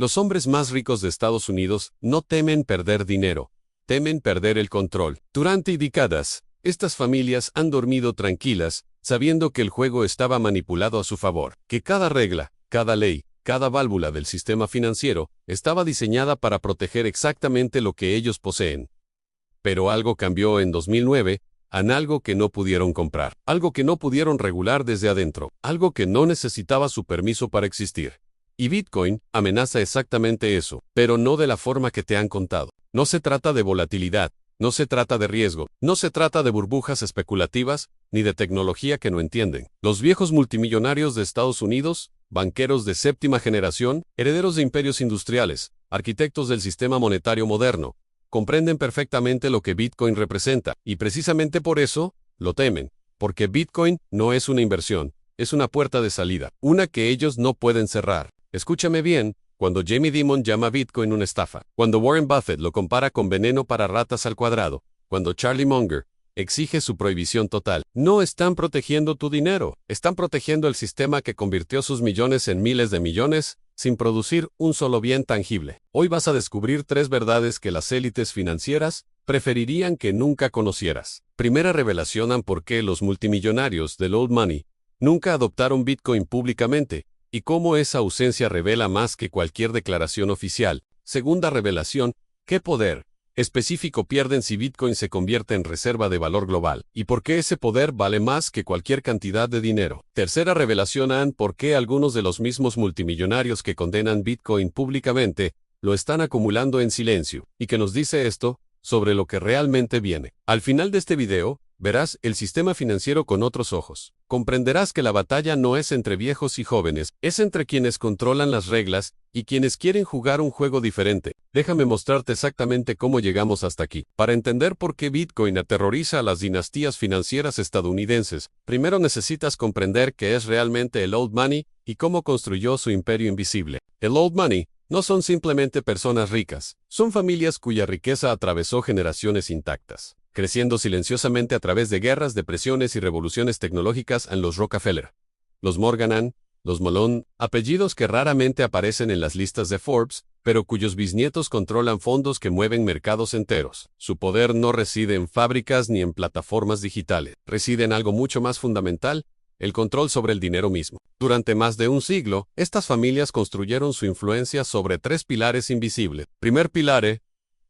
Los hombres más ricos de Estados Unidos no temen perder dinero, temen perder el control. Durante décadas, estas familias han dormido tranquilas, sabiendo que el juego estaba manipulado a su favor, que cada regla, cada ley, cada válvula del sistema financiero estaba diseñada para proteger exactamente lo que ellos poseen. Pero algo cambió en 2009, en algo que no pudieron comprar, algo que no pudieron regular desde adentro, algo que no necesitaba su permiso para existir. Y Bitcoin amenaza exactamente eso, pero no de la forma que te han contado. No se trata de volatilidad, no se trata de riesgo, no se trata de burbujas especulativas, ni de tecnología que no entienden. Los viejos multimillonarios de Estados Unidos, banqueros de séptima generación, herederos de imperios industriales, arquitectos del sistema monetario moderno, comprenden perfectamente lo que Bitcoin representa, y precisamente por eso, lo temen, porque Bitcoin no es una inversión, es una puerta de salida, una que ellos no pueden cerrar. Escúchame bien, cuando Jamie Dimon llama a Bitcoin una estafa, cuando Warren Buffett lo compara con veneno para ratas al cuadrado, cuando Charlie Munger exige su prohibición total, no están protegiendo tu dinero, están protegiendo el sistema que convirtió sus millones en miles de millones, sin producir un solo bien tangible. Hoy vas a descubrir 3 verdades que las élites financieras preferirían que nunca conocieras. Primera revelación: por qué los multimillonarios del old money nunca adoptaron Bitcoin públicamente, y cómo esa ausencia revela más que cualquier declaración oficial. Segunda revelación: ¿qué poder específico pierden si Bitcoin se convierte en reserva de valor global? ¿Y por qué ese poder vale más que cualquier cantidad de dinero? Tercera revelación: ¿por qué algunos de los mismos multimillonarios que condenan Bitcoin públicamente lo están acumulando en silencio? ¿Y qué nos dice esto sobre lo que realmente viene? Al final de este video, verás el sistema financiero con otros ojos. Comprenderás que la batalla no es entre viejos y jóvenes, es entre quienes controlan las reglas y quienes quieren jugar un juego diferente. Déjame mostrarte exactamente cómo llegamos hasta aquí. Para entender por qué Bitcoin aterroriza a las dinastías financieras estadounidenses, primero necesitas comprender qué es realmente el old money y cómo construyó su imperio invisible. El old money no son simplemente personas ricas, son familias cuya riqueza atravesó generaciones intactas, creciendo silenciosamente a través de guerras, depresiones y revoluciones tecnológicas en los Rockefeller, los Morgan, los Malone, apellidos que raramente aparecen en las listas de Forbes, pero cuyos bisnietos controlan fondos que mueven mercados enteros. Su poder no reside en fábricas ni en plataformas digitales, reside en algo mucho más fundamental: el control sobre el dinero mismo. Durante más de un siglo, estas familias construyeron su influencia sobre 3 pilares invisibles. Primer pilar: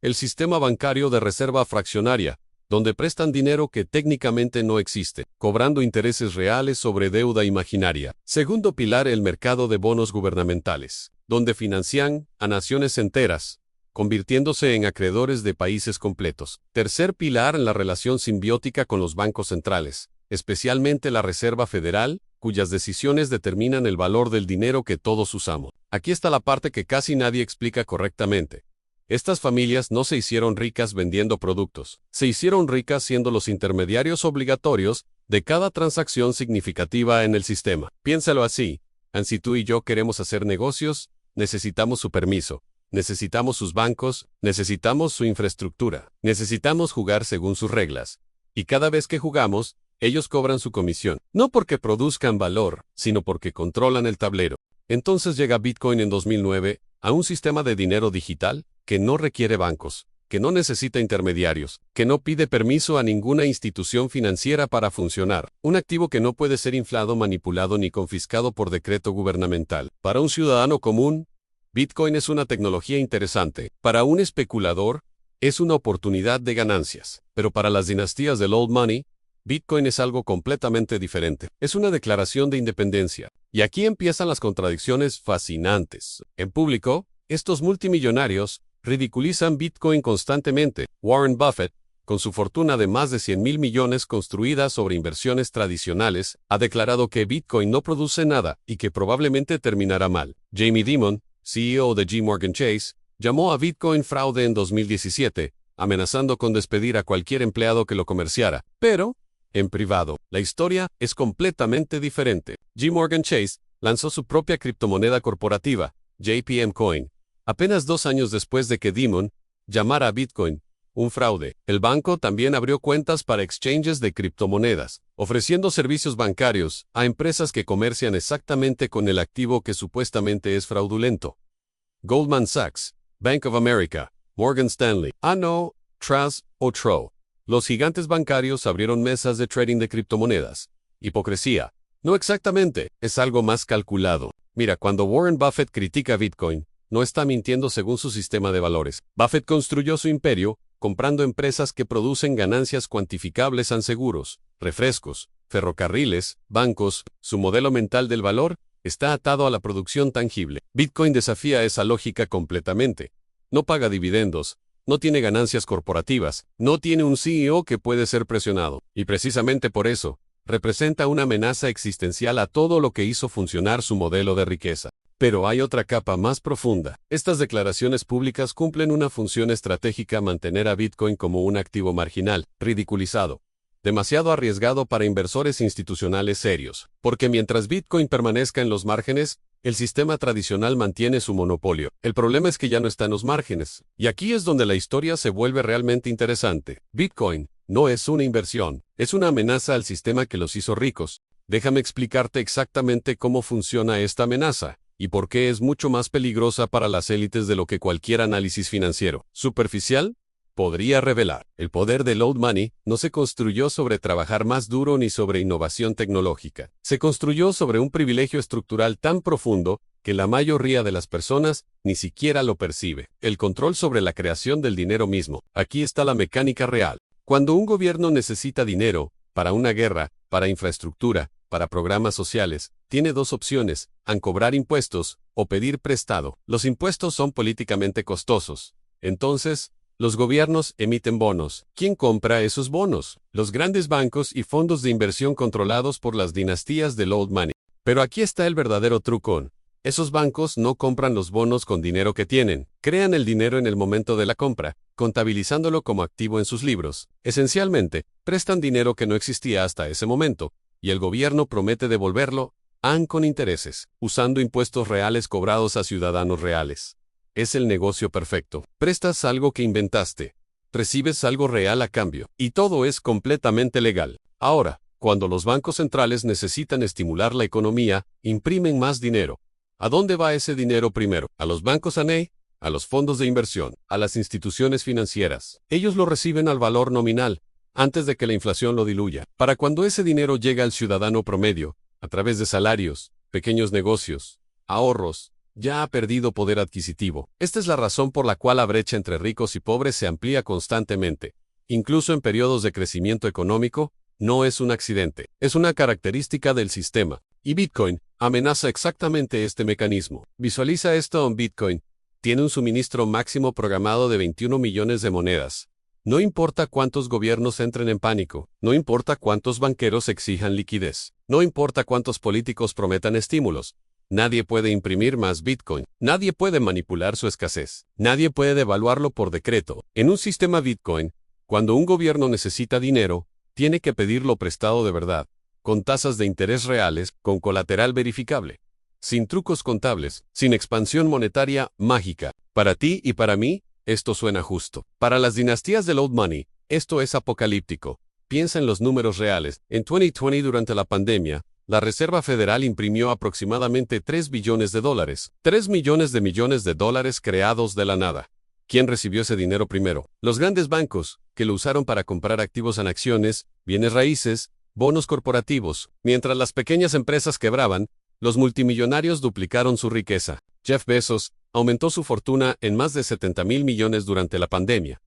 el sistema bancario de reserva fraccionaria, donde prestan dinero que técnicamente no existe, cobrando intereses reales sobre deuda imaginaria. Segundo pilar: el mercado de bonos gubernamentales, donde financian a naciones enteras, convirtiéndose en acreedores de países completos. Tercer pilar: la relación simbiótica con los bancos centrales, especialmente la Reserva Federal, cuyas decisiones determinan el valor del dinero que todos usamos. Aquí está la parte que casi nadie explica correctamente. Estas familias no se hicieron ricas vendiendo productos, se hicieron ricas siendo los intermediarios obligatorios de cada transacción significativa en el sistema. Piénsalo así: si tú y yo queremos hacer negocios, necesitamos su permiso, necesitamos sus bancos, necesitamos su infraestructura, necesitamos jugar según sus reglas. Y cada vez que jugamos, ellos cobran su comisión, no porque produzcan valor, sino porque controlan el tablero. Entonces llega Bitcoin en 2009 a un sistema de dinero digital que no requiere bancos, que no necesita intermediarios, que no pide permiso a ninguna institución financiera para funcionar. Un activo que no puede ser inflado, manipulado ni confiscado por decreto gubernamental. Para un ciudadano común, Bitcoin es una tecnología interesante. Para un especulador, es una oportunidad de ganancias. Pero para las dinastías del old money, Bitcoin es algo completamente diferente. Es una declaración de independencia. Y aquí empiezan las contradicciones fascinantes. En público, estos multimillonarios ridiculizan Bitcoin constantemente. Warren Buffett, con su fortuna de más de 100,000 millones construida sobre inversiones tradicionales, ha declarado que Bitcoin no produce nada y que probablemente terminará mal. Jamie Dimon, CEO de JPMorgan Chase, llamó a Bitcoin fraude en 2017, amenazando con despedir a cualquier empleado que lo comerciara. Pero, en privado, la historia es completamente diferente. JPMorgan Chase lanzó su propia criptomoneda corporativa, JPM Coin, apenas 2 años después de que Dimon llamara a Bitcoin un fraude. El banco también abrió cuentas para exchanges de criptomonedas, ofreciendo servicios bancarios a empresas que comercian exactamente con el activo que supuestamente es fraudulento. Goldman Sachs, Bank of America, Morgan Stanley, no, Trust o Tro. Los gigantes bancarios abrieron mesas de trading de criptomonedas. Hipocresía. No exactamente, es algo más calculado. Mira, cuando Warren Buffett critica Bitcoin, no está mintiendo según su sistema de valores. Buffett construyó su imperio comprando empresas que producen ganancias cuantificables en seguros, refrescos, ferrocarriles, bancos. Su modelo mental del valor está atado a la producción tangible. Bitcoin desafía esa lógica completamente. No paga dividendos, no tiene ganancias corporativas, no tiene un CEO que puede ser presionado. Y precisamente por eso, representa una amenaza existencial a todo lo que hizo funcionar su modelo de riqueza. Pero hay otra capa más profunda. Estas declaraciones públicas cumplen una función estratégica: mantener a Bitcoin como un activo marginal, ridiculizado, demasiado arriesgado para inversores institucionales serios. Porque mientras Bitcoin permanezca en los márgenes, el sistema tradicional mantiene su monopolio. El problema es que ya no está en los márgenes. Y aquí es donde la historia se vuelve realmente interesante. Bitcoin no es una inversión, es una amenaza al sistema que los hizo ricos. Déjame explicarte exactamente cómo funciona esta amenaza y por qué es mucho más peligrosa para las élites de lo que cualquier análisis financiero superficial podría revelar. El poder del old money no se construyó sobre trabajar más duro ni sobre innovación tecnológica. Se construyó sobre un privilegio estructural tan profundo que la mayoría de las personas ni siquiera lo percibe. El control sobre la creación del dinero mismo. Aquí está la mecánica real. Cuando un gobierno necesita dinero para una guerra, para infraestructura, para programas sociales, tiene dos opciones: cobrar impuestos o pedir prestado. Los impuestos son políticamente costosos. Entonces, los gobiernos emiten bonos. ¿Quién compra esos bonos? Los grandes bancos y fondos de inversión controlados por las dinastías del old money. Pero aquí está el verdadero trucón. Esos bancos no compran los bonos con dinero que tienen. Crean el dinero en el momento de la compra, contabilizándolo como activo en sus libros. Esencialmente, prestan dinero que no existía hasta ese momento, y el gobierno promete devolverlo, con intereses, usando impuestos reales cobrados a ciudadanos reales. Es el negocio perfecto. Prestas algo que inventaste, recibes algo real a cambio, y todo es completamente legal. Ahora, cuando los bancos centrales necesitan estimular la economía, imprimen más dinero. ¿A dónde va ese dinero primero? ¿A los bancos a los fondos de inversión, a las instituciones financieras? Ellos lo reciben al valor nominal, antes de que la inflación lo diluya. Para cuando ese dinero llega al ciudadano promedio, a través de salarios, pequeños negocios, ahorros, ya ha perdido poder adquisitivo. Esta es la razón por la cual la brecha entre ricos y pobres se amplía constantemente. Incluso en periodos de crecimiento económico, no es un accidente, es una característica del sistema. Y Bitcoin amenaza exactamente este mecanismo. Visualiza esto: en Bitcoin tiene un suministro máximo programado de 21 millones de monedas. No importa cuántos gobiernos entren en pánico, no importa cuántos banqueros exijan liquidez, no importa cuántos políticos prometan estímulos, nadie puede imprimir más Bitcoin, nadie puede manipular su escasez, nadie puede devaluarlo por decreto. En un sistema Bitcoin, cuando un gobierno necesita dinero, tiene que pedirlo prestado de verdad, con tasas de interés reales, con colateral verificable, sin trucos contables, sin expansión monetaria mágica. Para ti y para mí, esto suena justo. Para las dinastías del old money, esto es apocalíptico. Piensa en los números reales. En 2020, durante la pandemia, la Reserva Federal imprimió aproximadamente $3 billones. 3 millones de dólares creados de la nada. ¿Quién recibió ese dinero primero? Los grandes bancos, que lo usaron para comprar activos en acciones, bienes raíces, bonos corporativos. Mientras las pequeñas empresas quebraban, los multimillonarios duplicaron su riqueza. Jeff Bezos aumentó su fortuna en más de 70,000 millones durante la pandemia.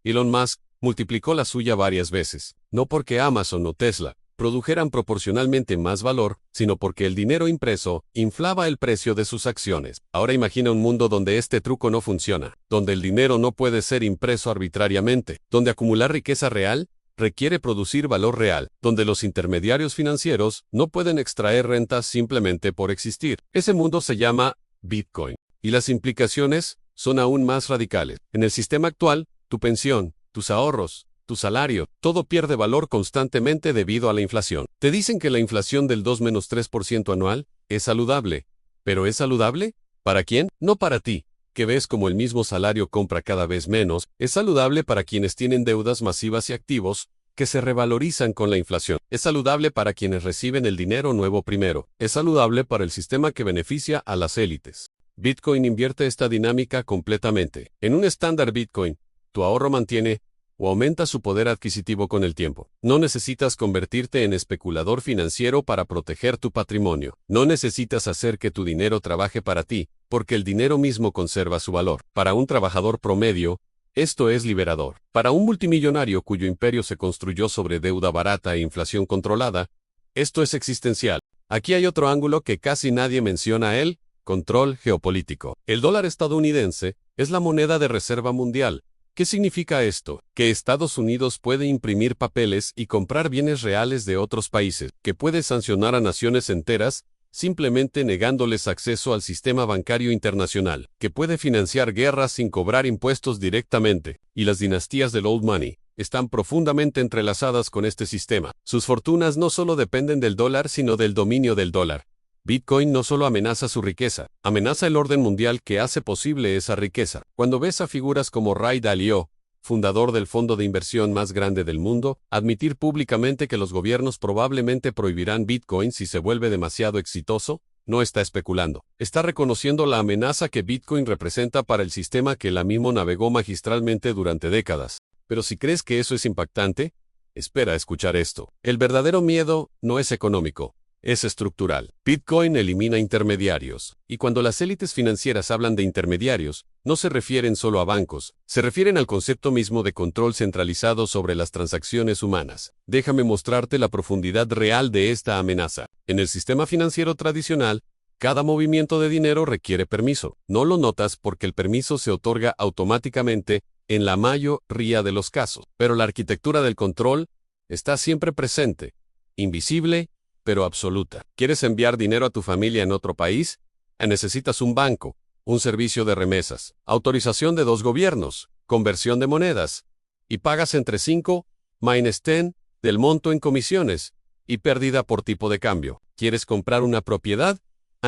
Elon Musk multiplicó la suya varias veces, no porque Amazon o Tesla produjeran proporcionalmente más valor, sino porque el dinero impreso inflaba el precio de sus acciones. Ahora imagina un mundo donde este truco no funciona, donde el dinero no puede ser impreso arbitrariamente, donde acumular riqueza real requiere producir valor real, donde los intermediarios financieros no pueden extraer rentas simplemente por existir. Ese mundo se llama Bitcoin. Y las implicaciones son aún más radicales. En el sistema actual, tu pensión, tus ahorros, tu salario, todo pierde valor constantemente debido a la inflación. Te dicen que la inflación del 2-3% anual es saludable. ¿Pero es saludable? ¿Para quién? No para ti, que ves como el mismo salario compra cada vez menos. Es saludable para quienes tienen deudas masivas y activos que se revalorizan con la inflación. Es saludable para quienes reciben el dinero nuevo primero. Es saludable para el sistema que beneficia a las élites. Bitcoin invierte esta dinámica completamente. En un estándar Bitcoin, tu ahorro mantiene o aumenta su poder adquisitivo con el tiempo. No necesitas convertirte en especulador financiero para proteger tu patrimonio. No necesitas hacer que tu dinero trabaje para ti, porque el dinero mismo conserva su valor. Para un trabajador promedio, esto es liberador. Para un multimillonario cuyo imperio se construyó sobre deuda barata e inflación controlada, esto es existencial. Aquí hay otro ángulo que casi nadie menciona: el control geopolítico. El dólar estadounidense es la moneda de reserva mundial. ¿Qué significa esto? Que Estados Unidos puede imprimir papeles y comprar bienes reales de otros países, que puede sancionar a naciones enteras simplemente negándoles acceso al sistema bancario internacional, que puede financiar guerras sin cobrar impuestos directamente, y las dinastías del old money están profundamente entrelazadas con este sistema. Sus fortunas no solo dependen del dólar, sino del dominio del dólar. Bitcoin no solo amenaza su riqueza, amenaza el orden mundial que hace posible esa riqueza. Cuando ves a figuras como Ray Dalio, fundador del fondo de inversión más grande del mundo, admitir públicamente que los gobiernos probablemente prohibirán Bitcoin si se vuelve demasiado exitoso, no está especulando. Está reconociendo la amenaza que Bitcoin representa para el sistema que él mismo navegó magistralmente durante décadas. Pero si crees que eso es impactante, espera a escuchar esto. El verdadero miedo no es económico. Es estructural. Bitcoin elimina intermediarios. Y cuando las élites financieras hablan de intermediarios, no se refieren solo a bancos, se refieren al concepto mismo de control centralizado sobre las transacciones humanas. Déjame mostrarte la profundidad real de esta amenaza. En el sistema financiero tradicional, cada movimiento de dinero requiere permiso. No lo notas porque el permiso se otorga automáticamente en la mayoría de los casos. Pero la arquitectura del control está siempre presente, invisible, pero absoluta. ¿Quieres enviar dinero a tu familia en otro país? Necesitas un banco, un servicio de remesas, autorización de 2 gobiernos, conversión de monedas, y pagas entre 5 minus 10 del monto en comisiones y pérdida por tipo de cambio. ¿Quieres comprar una propiedad?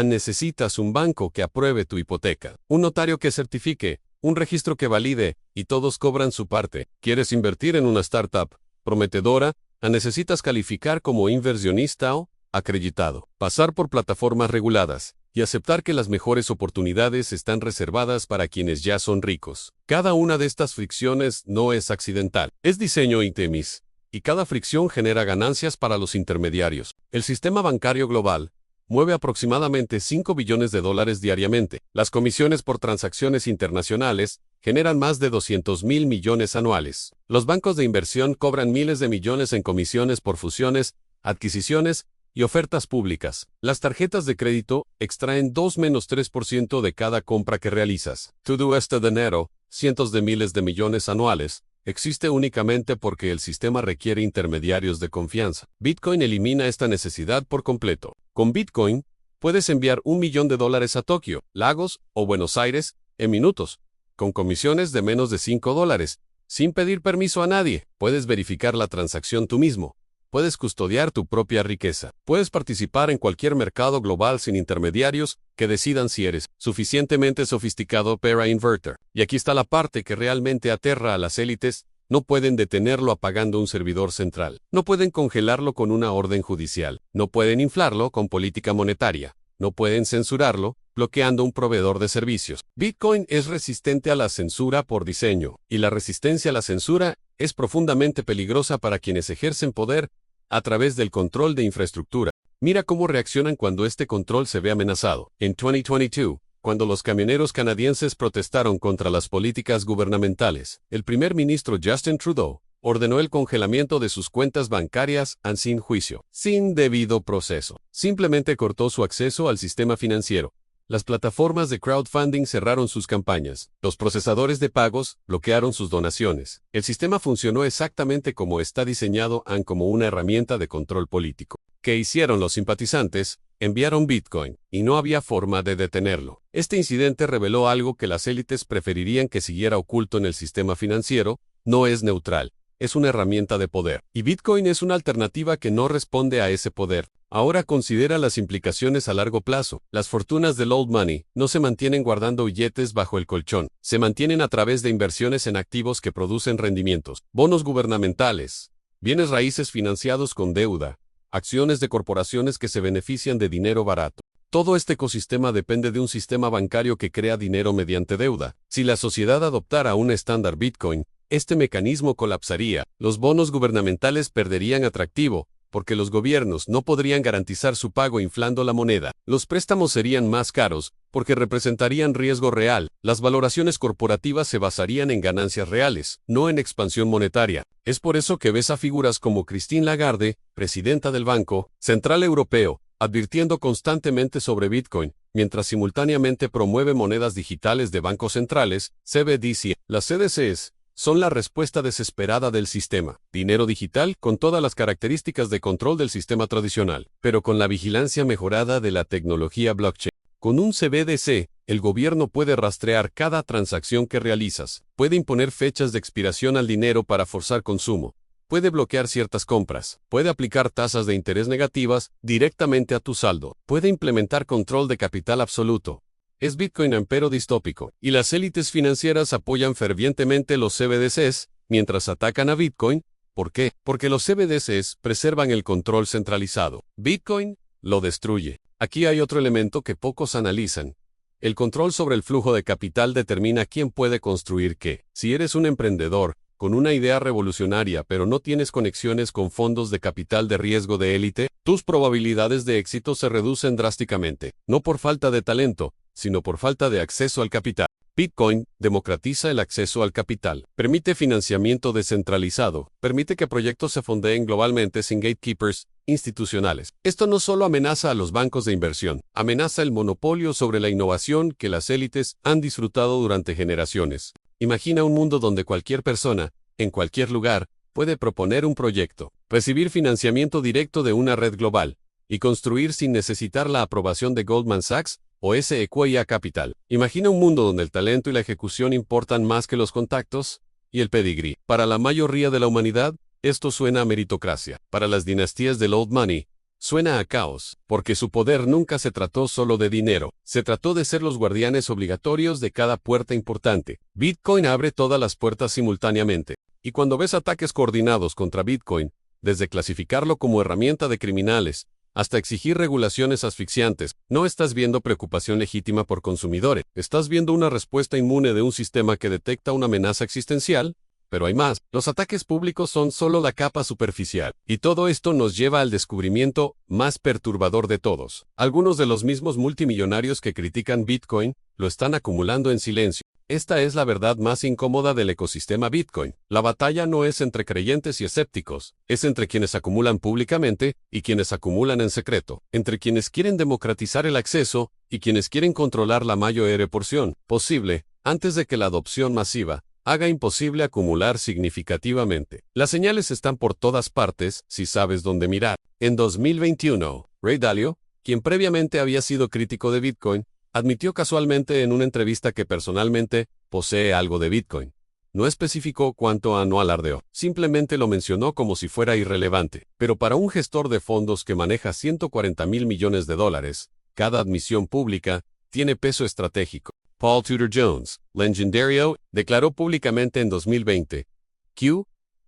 Necesitas un banco que apruebe tu hipoteca, un notario que certifique, un registro que valide, y todos cobran su parte. ¿Quieres invertir en una startup prometedora? Necesitas calificar como inversionista o acreditado, pasar por plataformas reguladas y aceptar que las mejores oportunidades están reservadas para quienes ya son ricos. Cada una de estas fricciones no es accidental, es diseño y temis, y cada fricción genera ganancias para los intermediarios. El sistema bancario global mueve aproximadamente $5 billones diariamente. Las comisiones por transacciones internacionales generan más de 200.000 millones anuales. Los bancos de inversión cobran miles de millones en comisiones por fusiones, adquisiciones y ofertas públicas. Las tarjetas de crédito extraen 2-3% de cada compra que realizas. Todo este dinero, cientos de miles de millones anuales, existe únicamente porque el sistema requiere intermediarios de confianza. Bitcoin elimina esta necesidad por completo. Con Bitcoin, puedes enviar $1 millón a Tokio, Lagos o Buenos Aires en minutos, con comisiones de menos de $5, sin pedir permiso a nadie. Puedes verificar la transacción tú mismo. Puedes custodiar tu propia riqueza. Puedes participar en cualquier mercado global sin intermediarios que decidan si eres suficientemente sofisticado para invertir. Y aquí está la parte que realmente aterra a las élites. No pueden detenerlo apagando un servidor central. No pueden congelarlo con una orden judicial. No pueden inflarlo con política monetaria. No pueden censurarlo bloqueando un proveedor de servicios. Bitcoin es resistente a la censura por diseño, y la resistencia a la censura es profundamente peligrosa para quienes ejercen poder a través del control de infraestructura. Mira cómo reaccionan cuando este control se ve amenazado. En 2022, cuando los camioneros canadienses protestaron contra las políticas gubernamentales, el primer ministro Justin Trudeau ordenó el congelamiento de sus cuentas bancarias sin juicio, sin debido proceso. Simplemente cortó su acceso al sistema financiero. Las plataformas de crowdfunding cerraron sus campañas. Los procesadores de pagos bloquearon sus donaciones. El sistema funcionó exactamente como está diseñado como una herramienta de control político. ¿Qué hicieron los simpatizantes? Enviaron Bitcoin, y no había forma de detenerlo. Este incidente reveló algo que las élites preferirían que siguiera oculto en el sistema financiero. No es neutral. Es una herramienta de poder. Y Bitcoin es una alternativa que no responde a ese poder. Ahora considera las implicaciones a largo plazo. Las fortunas del old money no se mantienen guardando billetes bajo el colchón. Se mantienen a través de inversiones en activos que producen rendimientos, bonos gubernamentales, bienes raíces financiados con deuda, acciones de corporaciones que se benefician de dinero barato. Todo este ecosistema depende de un sistema bancario que crea dinero mediante deuda. Si la sociedad adoptara un estándar Bitcoin, este mecanismo colapsaría, los bonos gubernamentales perderían atractivo, porque los gobiernos no podrían garantizar su pago inflando la moneda. Los préstamos serían más caros, porque representarían riesgo real. Las valoraciones corporativas se basarían en ganancias reales, no en expansión monetaria. Es por eso que ves a figuras como Christine Lagarde, presidenta del Banco Central Europeo, advirtiendo constantemente sobre Bitcoin, mientras simultáneamente promueve monedas digitales de bancos centrales, CBDC. Las CDCs son la respuesta desesperada del sistema. Dinero digital con todas las características de control del sistema tradicional, pero con la vigilancia mejorada de la tecnología blockchain. Con un CBDC, el gobierno puede rastrear cada transacción que realizas, puede imponer fechas de expiración al dinero para forzar consumo, puede bloquear ciertas compras, puede aplicar tasas de interés negativas directamente a tu saldo, puede implementar control de capital absoluto. Es Bitcoin empero distópico, y las élites financieras apoyan fervientemente los CBDCs, mientras atacan a Bitcoin. ¿Por qué? Porque los CBDCs preservan el control centralizado. Bitcoin lo destruye. Aquí hay otro elemento que pocos analizan. El control sobre el flujo de capital determina quién puede construir qué. Si eres un emprendedor, con una idea revolucionaria pero no tienes conexiones con fondos de capital de riesgo de élite, tus probabilidades de éxito se reducen drásticamente, no por falta de talento, sino por falta de acceso al capital. Bitcoin democratiza el acceso al capital, permite financiamiento descentralizado, permite que proyectos se fondeen globalmente sin gatekeepers institucionales. Esto no solo amenaza a los bancos de inversión, amenaza el monopolio sobre la innovación que las élites han disfrutado durante generaciones. Imagina un mundo donde cualquier persona, en cualquier lugar, puede proponer un proyecto, recibir financiamiento directo de una red global, y construir sin necesitar la aprobación de Goldman Sachs o Sequoia Capital. Imagina un mundo donde el talento y la ejecución importan más que los contactos y el pedigrí. Para la mayoría de la humanidad, esto suena a meritocracia. Para las dinastías del old money, suena a caos, porque su poder nunca se trató solo de dinero, se trató de ser los guardianes obligatorios de cada puerta importante. Bitcoin abre todas las puertas simultáneamente. Y cuando ves ataques coordinados contra Bitcoin, desde clasificarlo como herramienta de criminales, hasta exigir regulaciones asfixiantes, no estás viendo preocupación legítima por consumidores, estás viendo una respuesta inmune de un sistema que detecta una amenaza existencial. Pero hay más, los ataques públicos son solo la capa superficial, y todo esto nos lleva al descubrimiento más perturbador de todos. Algunos de los mismos multimillonarios que critican Bitcoin, lo están acumulando en silencio. Esta es la verdad más incómoda del ecosistema Bitcoin. La batalla no es entre creyentes y escépticos, es entre quienes acumulan públicamente y quienes acumulan en secreto, entre quienes quieren democratizar el acceso y quienes quieren controlar la mayor porción posible, antes de que la adopción masiva haga imposible acumular significativamente. Las señales están por todas partes, si sabes dónde mirar. En 2021, Ray Dalio, quien previamente había sido crítico de Bitcoin, admitió casualmente en una entrevista que personalmente posee algo de Bitcoin. No especificó cuánto no alardeó, simplemente lo mencionó como si fuera irrelevante. Pero para un gestor de fondos que maneja $140,000 millones, cada admisión pública tiene peso estratégico. Paul Tudor Jones, legendario, declaró públicamente en 2020 que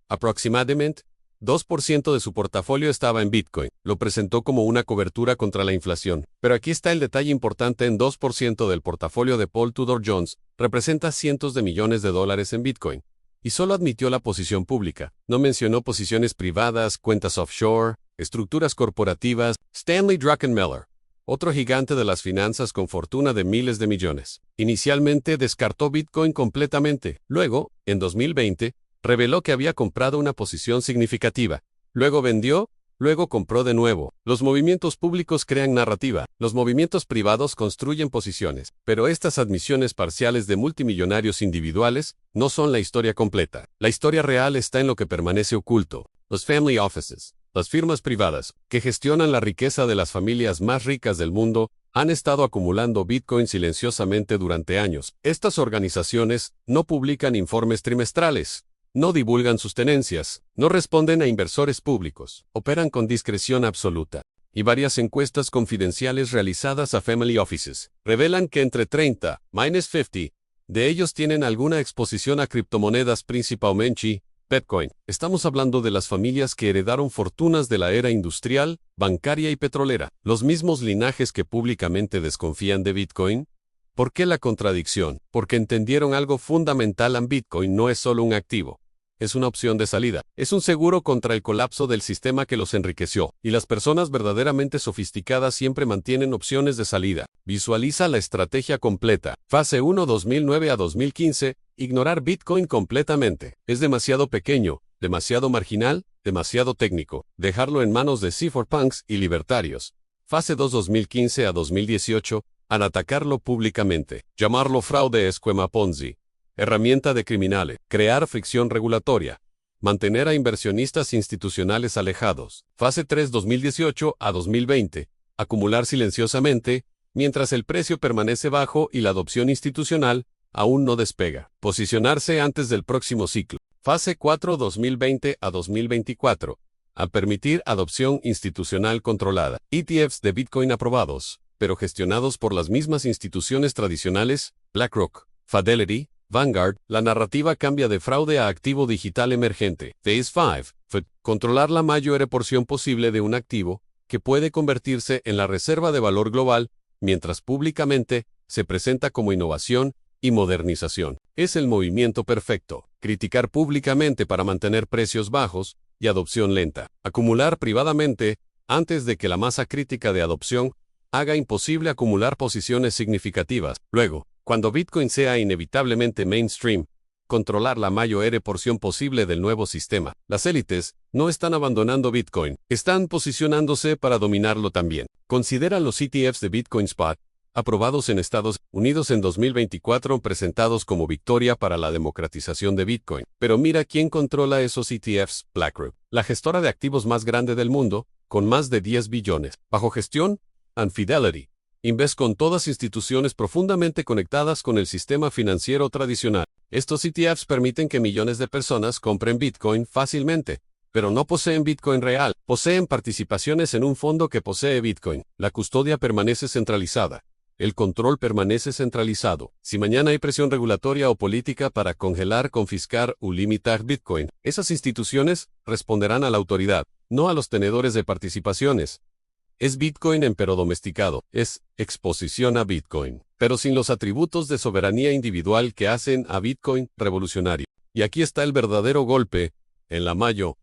aproximadamente 2% de su portafolio estaba en Bitcoin. Lo presentó como una cobertura contra la inflación. Pero aquí está el detalle importante: en 2% del portafolio de Paul Tudor Jones representa cientos de millones de dólares en Bitcoin. Y solo admitió la posición pública. No mencionó posiciones privadas, cuentas offshore, estructuras corporativas. Stanley Druckenmiller, otro gigante de las finanzas con fortuna de miles de millones, inicialmente descartó Bitcoin completamente. Luego, en 2020, reveló que había comprado una posición significativa. Luego vendió, luego compró de nuevo. Los movimientos públicos crean narrativa. Los movimientos privados construyen posiciones. Pero estas admisiones parciales de multimillonarios individuales no son la historia completa. La historia real está en lo que permanece oculto. Los family offices, las firmas privadas, que gestionan la riqueza de las familias más ricas del mundo, han estado acumulando Bitcoin silenciosamente durante años. Estas organizaciones no publican informes trimestrales, no divulgan sus tenencias, no responden a inversores públicos, operan con discreción absoluta. Y varias encuestas confidenciales realizadas a family offices revelan que entre 30 - 50 de ellos tienen alguna exposición a criptomonedas, principalmente Bitcoin. Estamos hablando de las familias que heredaron fortunas de la era industrial, bancaria y petrolera. Los mismos linajes que públicamente desconfían de Bitcoin. ¿Por qué la contradicción? Porque entendieron algo fundamental: Bitcoin no es solo un activo. Es una opción de salida. Es un seguro contra el colapso del sistema que los enriqueció. Y las personas verdaderamente sofisticadas siempre mantienen opciones de salida. Visualiza la estrategia completa. Fase 1, 2009 a 2015. Ignorar Bitcoin completamente. Es demasiado pequeño, demasiado marginal, demasiado técnico. Dejarlo en manos de cypherpunks y libertarios. Fase 2, 2015 a 2018. Al atacarlo públicamente. Llamarlo fraude, esquema Ponzi. Herramienta de criminales. Crear fricción regulatoria. Mantener a inversionistas institucionales alejados. Fase 3, 2018 a 2020. Acumular silenciosamente, mientras el precio permanece bajo y la adopción institucional aún no despega. Posicionarse antes del próximo ciclo. Fase 4, 2020 a 2024. A permitir adopción institucional controlada. ETFs de Bitcoin aprobados, pero gestionados por las mismas instituciones tradicionales: BlackRock, Fidelity, Vanguard. La narrativa cambia de fraude a activo digital emergente. Phase 5. Controlar la mayor porción posible de un activo, que puede convertirse en la reserva de valor global, mientras públicamente se presenta como innovación y modernización. Es el movimiento perfecto. Criticar públicamente para mantener precios bajos y adopción lenta. Acumular privadamente antes de que la masa crítica de adopción haga imposible acumular posiciones significativas. Luego, cuando Bitcoin sea inevitablemente mainstream, controlar la mayor porción posible del nuevo sistema. Las élites no están abandonando Bitcoin, están posicionándose para dominarlo también. Considera los ETFs de Bitcoin Spot, aprobados en Estados Unidos en 2024, presentados como victoria para la democratización de Bitcoin. Pero mira quién controla esos ETFs: BlackRock, la gestora de activos más grande del mundo, con más de 10 billones. Bajo gestión, Fidelity. Invest, con todas instituciones profundamente conectadas con el sistema financiero tradicional. Estos ETFs permiten que millones de personas compren Bitcoin fácilmente, pero no poseen Bitcoin real. Poseen participaciones en un fondo que posee Bitcoin. La custodia permanece centralizada. El control permanece centralizado. Si mañana hay presión regulatoria o política para congelar, confiscar o limitar Bitcoin, esas instituciones responderán a la autoridad, no a los tenedores de participaciones. Es Bitcoin empero domesticado. Es exposición a Bitcoin, pero sin los atributos de soberanía individual que hacen a Bitcoin revolucionario. Y aquí está el verdadero golpe. En la mayor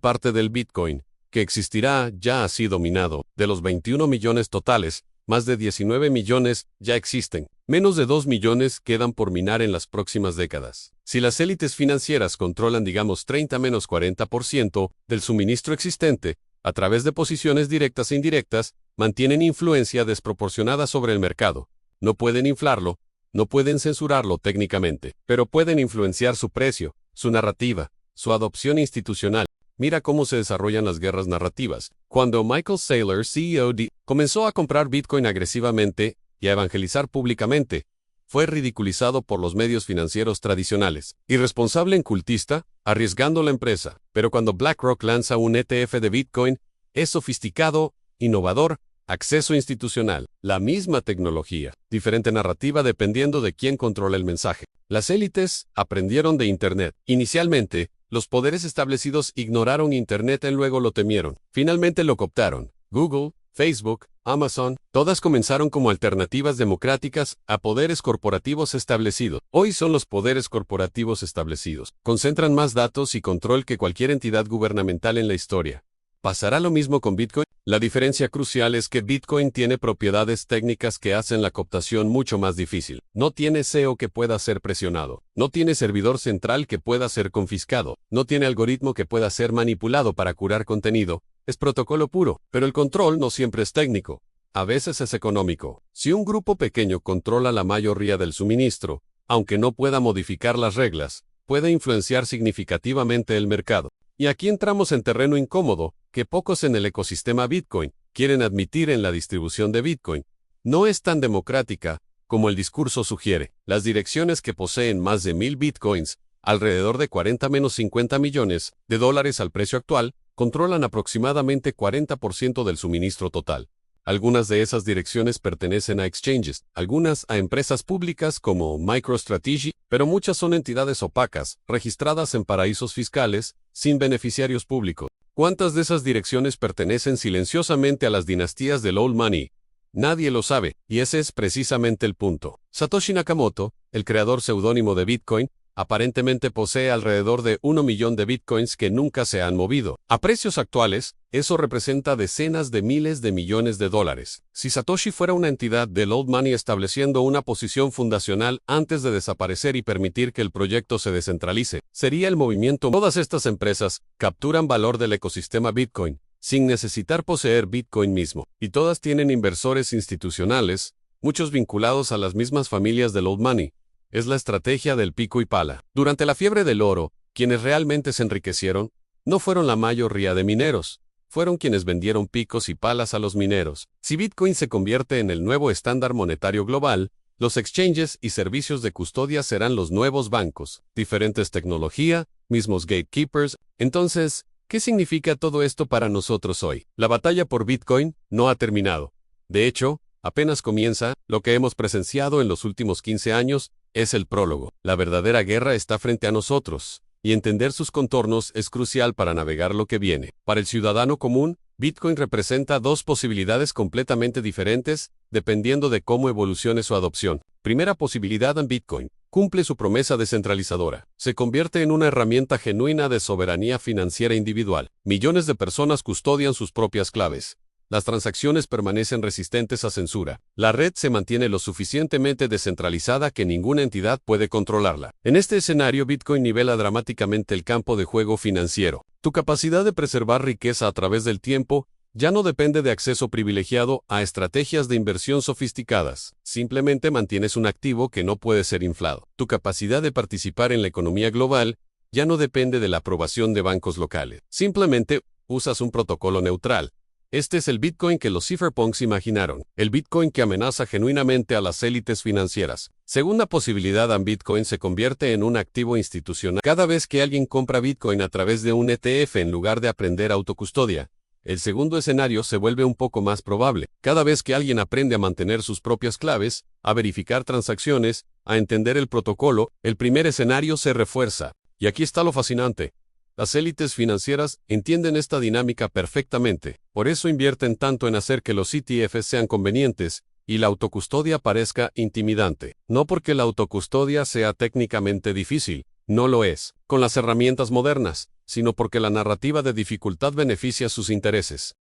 parte del Bitcoin que existirá ya ha sido minado. De los 21 millones totales, más de 19 millones ya existen. Menos de 2 millones quedan por minar en las próximas décadas. Si las élites financieras controlan, digamos, 30-40% del suministro existente, a través de posiciones directas e indirectas, mantienen influencia desproporcionada sobre el mercado. No pueden inflarlo, no pueden censurarlo técnicamente, pero pueden influenciar su precio, su narrativa, su adopción institucional. Mira cómo se desarrollan las guerras narrativas. Cuando Michael Saylor, CEO comenzó a comprar Bitcoin agresivamente y a evangelizar públicamente, fue ridiculizado por los medios financieros tradicionales. Irresponsable encultista, arriesgando la empresa. Pero cuando BlackRock lanza un ETF de Bitcoin, es sofisticado, innovador, acceso institucional, la misma tecnología, diferente narrativa dependiendo de quién controla el mensaje. Las élites aprendieron de Internet. Inicialmente, los poderes establecidos ignoraron Internet y luego lo temieron. Finalmente lo cooptaron. Google, Facebook, Amazon, todas comenzaron como alternativas democráticas a poderes corporativos establecidos. Hoy son los poderes corporativos establecidos. Concentran más datos y control que cualquier entidad gubernamental en la historia. ¿Pasará lo mismo con Bitcoin? La diferencia crucial es que Bitcoin tiene propiedades técnicas que hacen la cooptación mucho más difícil. No tiene SEO que pueda ser presionado. No tiene servidor central que pueda ser confiscado. No tiene algoritmo que pueda ser manipulado para curar contenido. Es protocolo puro, pero el control no siempre es técnico. A veces es económico. Si un grupo pequeño controla la mayoría del suministro, aunque no pueda modificar las reglas, puede influenciar significativamente el mercado. Y aquí entramos en terreno incómodo, que pocos en el ecosistema Bitcoin quieren admitir en la distribución de Bitcoin. No es tan democrática como el discurso sugiere. Las direcciones que poseen más de 1000 Bitcoins, alrededor de 40-50 millones de dólares al precio actual, controlan aproximadamente 40% del suministro total. Algunas de esas direcciones pertenecen a exchanges, algunas a empresas públicas como MicroStrategy, pero muchas son entidades opacas, registradas en paraísos fiscales, sin beneficiarios públicos. ¿Cuántas de esas direcciones pertenecen silenciosamente a las dinastías del Old Money? Nadie lo sabe, y ese es precisamente el punto. Satoshi Nakamoto, el creador seudónimo de Bitcoin, aparentemente posee alrededor de 1 millón de bitcoins que nunca se han movido. A precios actuales, eso representa decenas de miles de millones de dólares. Si Satoshi fuera una entidad del Old Money estableciendo una posición fundacional antes de desaparecer y permitir que el proyecto se descentralice, sería el movimiento. Todas estas empresas capturan valor del ecosistema Bitcoin, sin necesitar poseer Bitcoin mismo, y todas tienen inversores institucionales, muchos vinculados a las mismas familias del Old Money. Es la estrategia del pico y pala. Durante la fiebre del oro, quienes realmente se enriquecieron no fueron la mayoría de mineros, fueron quienes vendieron picos y palas a los mineros. Si Bitcoin se convierte en el nuevo estándar monetario global, los exchanges y servicios de custodia serán los nuevos bancos, diferentes tecnología, mismos gatekeepers. Entonces, ¿qué significa todo esto para nosotros hoy? La batalla por Bitcoin no ha terminado. De hecho, apenas comienza. Lo que hemos presenciado en los últimos 15 años es el prólogo. La verdadera guerra está frente a nosotros, y entender sus contornos es crucial para navegar lo que viene. Para el ciudadano común, Bitcoin representa dos posibilidades completamente diferentes, dependiendo de cómo evolucione su adopción. Primera posibilidad: Bitcoin cumple su promesa descentralizadora. Se convierte en una herramienta genuina de soberanía financiera individual. Millones de personas custodian sus propias claves. Las transacciones permanecen resistentes a censura. La red se mantiene lo suficientemente descentralizada que ninguna entidad puede controlarla. En este escenario, Bitcoin nivela dramáticamente el campo de juego financiero. Tu capacidad de preservar riqueza a través del tiempo ya no depende de acceso privilegiado a estrategias de inversión sofisticadas. Simplemente mantienes un activo que no puede ser inflado. Tu capacidad de participar en la economía global ya no depende de la aprobación de bancos locales. Simplemente usas un protocolo neutral. Este es el Bitcoin que los cypherpunks imaginaron, el Bitcoin que amenaza genuinamente a las élites financieras. Segunda posibilidad: Bitcoin se convierte en un activo institucional. Cada vez que alguien compra Bitcoin a través de un ETF en lugar de aprender autocustodia, el segundo escenario se vuelve un poco más probable. Cada vez que alguien aprende a mantener sus propias claves, a verificar transacciones, a entender el protocolo, el primer escenario se refuerza. Y aquí está lo fascinante. Las élites financieras entienden esta dinámica perfectamente, por eso invierten tanto en hacer que los ETFs sean convenientes y la autocustodia parezca intimidante. No porque la autocustodia sea técnicamente difícil, no lo es, con las herramientas modernas, sino porque la narrativa de dificultad beneficia sus intereses.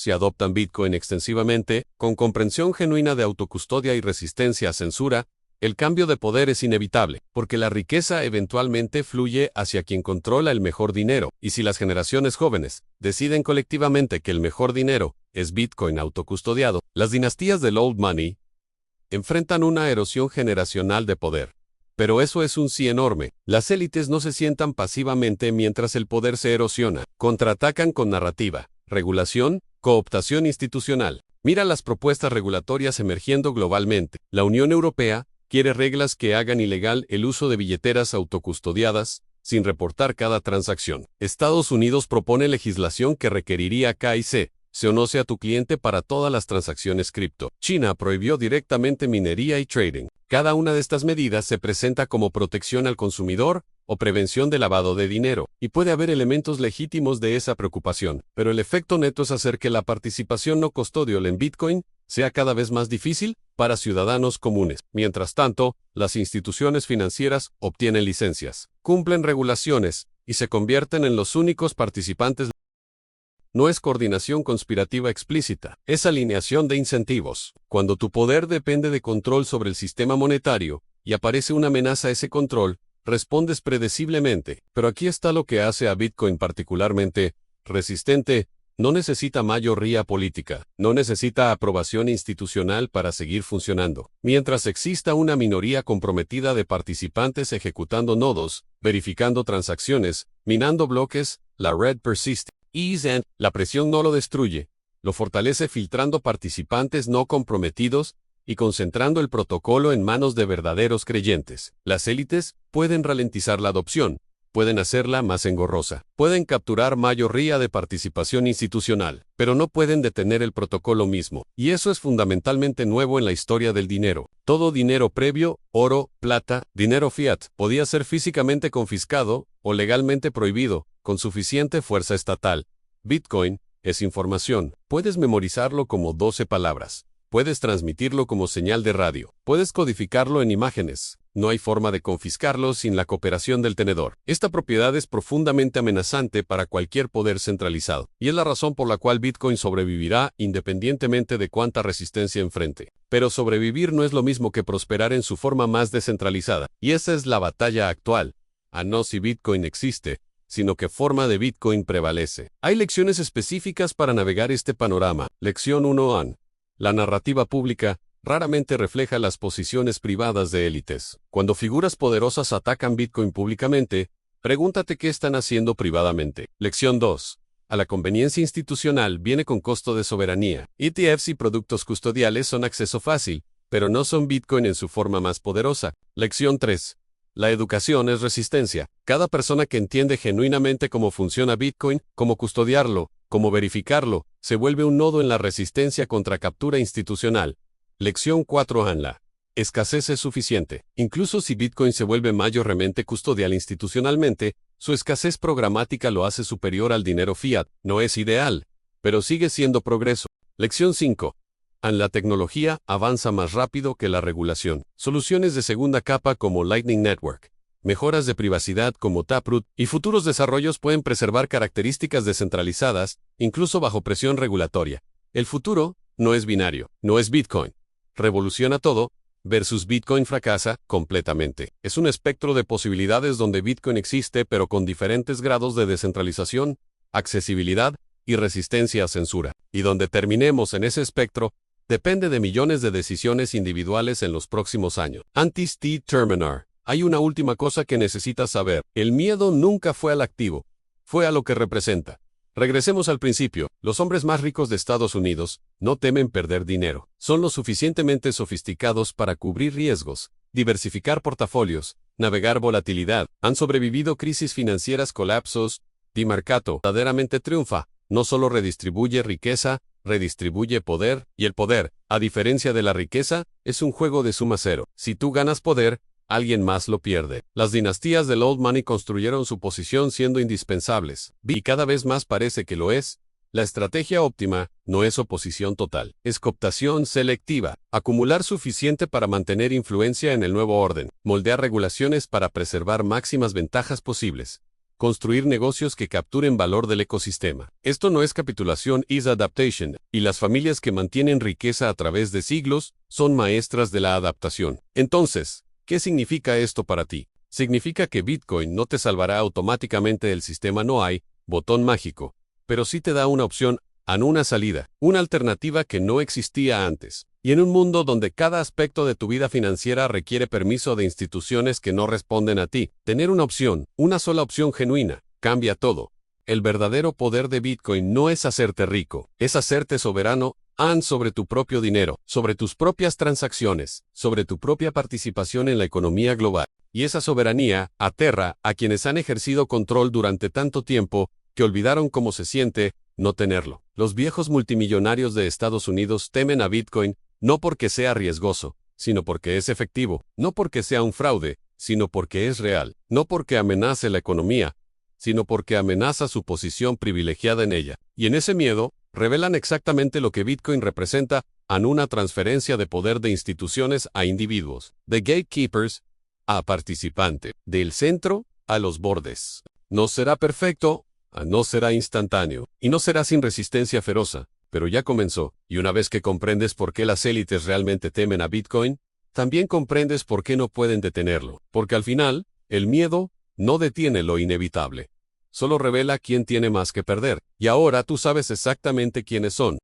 Si adoptan Bitcoin extensivamente, con comprensión genuina de autocustodia y resistencia a censura, el cambio de poder es inevitable, porque la riqueza eventualmente fluye hacia quien controla el mejor dinero, y si las generaciones jóvenes deciden colectivamente que el mejor dinero es Bitcoin autocustodiado, las dinastías del Old Money enfrentan una erosión generacional de poder. Pero eso es un sí enorme. Las élites no se sientan pasivamente mientras el poder se erosiona. Contraatacan con narrativa, regulación, cooptación institucional. Mira las propuestas regulatorias emergiendo globalmente. La Unión Europea quiere reglas que hagan ilegal el uso de billeteras autocustodiadas, sin reportar cada transacción. Estados Unidos propone legislación que requeriría KYC, se conoce a tu cliente para todas las transacciones cripto. China prohibió directamente minería y trading. Cada una de estas medidas se presenta como protección al consumidor o prevención de lavado de dinero, y puede haber elementos legítimos de esa preocupación, pero el efecto neto es hacer que la participación no custodial en Bitcoin sea cada vez más difícil para ciudadanos comunes. Mientras tanto, las instituciones financieras obtienen licencias, cumplen regulaciones y se convierten en los únicos participantes. No es coordinación conspirativa explícita, es alineación de incentivos. Cuando tu poder depende de control sobre el sistema monetario y aparece una amenaza a ese control, respondes predeciblemente. Pero aquí está lo que hace a Bitcoin particularmente resistente. No necesita mayoría política, no necesita aprobación institucional para seguir funcionando. Mientras exista una minoría comprometida de participantes ejecutando nodos, verificando transacciones, minando bloques, la red persiste. La presión no lo destruye, Lo fortalece filtrando participantes no comprometidos y concentrando el protocolo en manos de verdaderos creyentes. Las élites pueden ralentizar la adopción, pueden hacerla más engorrosa, pueden capturar mayoría de participación institucional, pero no pueden detener el protocolo mismo. Y eso es fundamentalmente nuevo en la historia del dinero. Todo dinero previo, oro, plata, dinero fiat, podía ser físicamente confiscado o legalmente prohibido, con suficiente fuerza estatal. Bitcoin es información. Puedes memorizarlo como 12 palabras. Puedes transmitirlo como señal de radio. Puedes codificarlo en imágenes. No hay forma de confiscarlo sin la cooperación del tenedor. Esta propiedad es profundamente amenazante para cualquier poder centralizado, y es la razón por la cual Bitcoin sobrevivirá independientemente de cuánta resistencia enfrente. Pero sobrevivir no es lo mismo que prosperar en su forma más descentralizada, y esa es la batalla actual. No si Bitcoin existe, sino que forma de Bitcoin prevalece. Hay lecciones específicas para navegar este panorama. Lección 1. La narrativa pública raramente refleja las posiciones privadas de élites. Cuando figuras poderosas atacan Bitcoin públicamente, pregúntate qué están haciendo privadamente. Lección 2. A la conveniencia institucional viene con costo de soberanía. ETFs y productos custodiales son acceso fácil, pero no son Bitcoin en su forma más poderosa. Lección 3. La educación es resistencia. Cada persona que entiende genuinamente cómo funciona Bitcoin, cómo custodiarlo, cómo verificarlo, se vuelve un nodo en la resistencia contra captura institucional. Lección 4. La escasez es suficiente. Incluso si Bitcoin se vuelve mayormente custodial institucionalmente, su escasez programática lo hace superior al dinero fiat. No es ideal, pero sigue siendo progreso. Lección 5. La tecnología avanza más rápido que la regulación. Soluciones de segunda capa como Lightning Network, mejoras de privacidad como Taproot y futuros desarrollos pueden preservar características descentralizadas, incluso bajo presión regulatoria. El futuro no es binario, no es Bitcoin. Revoluciona todo, versus Bitcoin fracasa completamente. Es un espectro de posibilidades donde Bitcoin existe pero con diferentes grados de descentralización, accesibilidad y resistencia a censura. Y donde terminemos en ese espectro, depende de millones de decisiones individuales en los próximos años. Antis T. Terminar. Hay una última cosa que necesitas saber. El miedo nunca fue al activo, fue a lo que representa. Regresemos al principio. Los hombres más ricos de Estados Unidos no temen perder dinero. Son lo suficientemente sofisticados para cubrir riesgos, diversificar portafolios, navegar volatilidad. Han sobrevivido crisis financieras, colapsos. Di Marcato verdaderamente triunfa. No solo redistribuye riqueza, redistribuye poder, y el poder, a diferencia de la riqueza, es un juego de suma cero. Si tú ganas poder, alguien más lo pierde. Las dinastías del Old Money construyeron su posición siendo indispensables, y cada vez más parece que lo es. La estrategia óptima no es oposición total, es cooptación selectiva, acumular suficiente para mantener influencia en el nuevo orden, moldear regulaciones para preservar máximas ventajas posibles, construir negocios que capturen valor del ecosistema. Esto no es capitulación, es adaptation, y las familias que mantienen riqueza a través de siglos son maestras de la adaptación. Entonces, ¿qué significa esto para ti? Significa que Bitcoin no te salvará automáticamente del sistema, no hay botón mágico, pero sí te da una opción, una salida, una alternativa que no existía antes. Y en un mundo donde cada aspecto de tu vida financiera requiere permiso de instituciones que no responden a ti, tener una opción, una sola opción genuina, cambia todo. El verdadero poder de Bitcoin no es hacerte rico, es hacerte soberano, sobre tu propio dinero, sobre tus propias transacciones, sobre tu propia participación en la economía global. Y esa soberanía aterra a quienes han ejercido control durante tanto tiempo que olvidaron cómo se siente no tenerlo. Los viejos multimillonarios de Estados Unidos temen a Bitcoin no porque sea riesgoso, sino porque es efectivo, no porque sea un fraude, sino porque es real, no porque amenace la economía, sino porque amenaza su posición privilegiada en ella. Y en ese miedo, revelan exactamente lo que Bitcoin representa, una transferencia de poder de instituciones a individuos, de gatekeepers a participante, del centro a los bordes. No será perfecto, no será instantáneo, y no será sin resistencia feroz, pero ya comenzó, y una vez que comprendes por qué las élites realmente temen a Bitcoin, también comprendes por qué no pueden detenerlo, porque al final, el miedo no detiene lo inevitable. Solo revela quién tiene más que perder, y ahora tú sabes exactamente quiénes son.